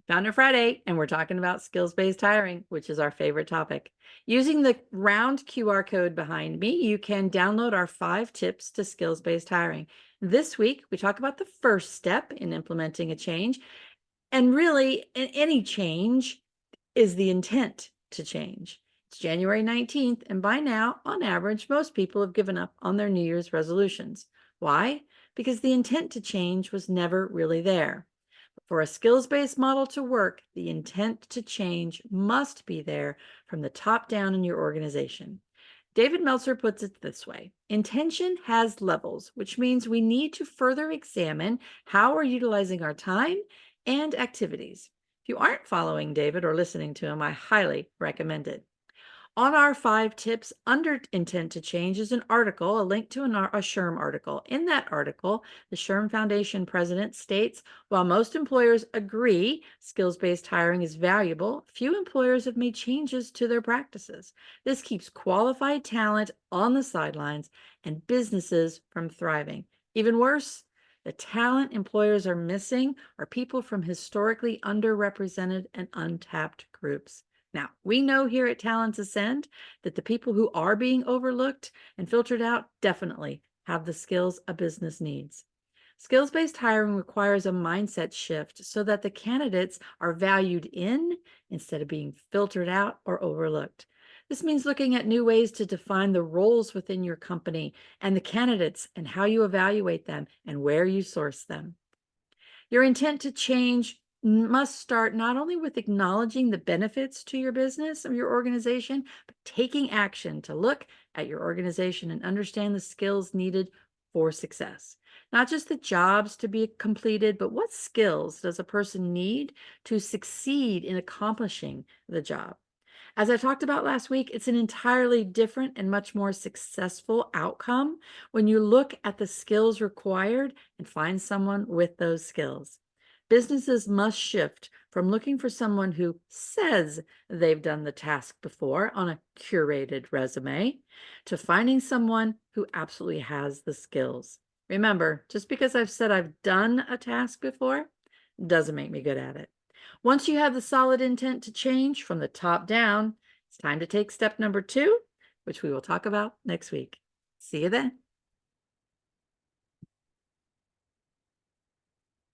Founder Friday, and we're talking about skills-based hiring, which is our favorite topic. Using the round QR code behind me, you can download our 5 tips to skills-based hiring. This week, we talk about the first step in implementing a change. And really, any change is the intent to change. It's January 19th, and by now, on average, most people have given up on their New Year's resolutions. Why? Because the intent to change was never really there. For a skills-based model to work, the intent to change must be there from the top down in your organization. David Meltzer puts it this way: intention has levels, which means we need to further examine how we're utilizing our time and activities. If you aren't following David or listening to him, I highly recommend it. On our 5 tips under intent to change is an article, a link to a SHRM article. In that article, the SHRM Foundation president states, while most employers agree skills-based hiring is valuable, few employers have made changes to their practices. This keeps qualified talent on the sidelines and businesses from thriving. Even worse, the talent employers are missing are people from historically underrepresented and untapped groups. Now, we know here at Talents Ascend that the people who are being overlooked and filtered out definitely have the skills a business needs. Skills-based hiring requires a mindset shift so that the candidates are valued in instead of being filtered out or overlooked. This means looking at new ways to define the roles within your company and the candidates and how you evaluate them and where you source them. Your intent to change must start not only with acknowledging the benefits to your business or your organization, but taking action to look at your organization and understand the skills needed for success. Not just the jobs to be completed, but what skills does a person need to succeed in accomplishing the job? As I talked about last week, it's an entirely different and much more successful outcome when you look at the skills required and find someone with those skills. Businesses must shift from looking for someone who says they've done the task before on a curated resume to finding someone who absolutely has the skills. Remember, just because I've said I've done a task before doesn't make me good at it. Once you have the solid intent to change from the top down, it's time to take step number 2, which we will talk about next week. See you then.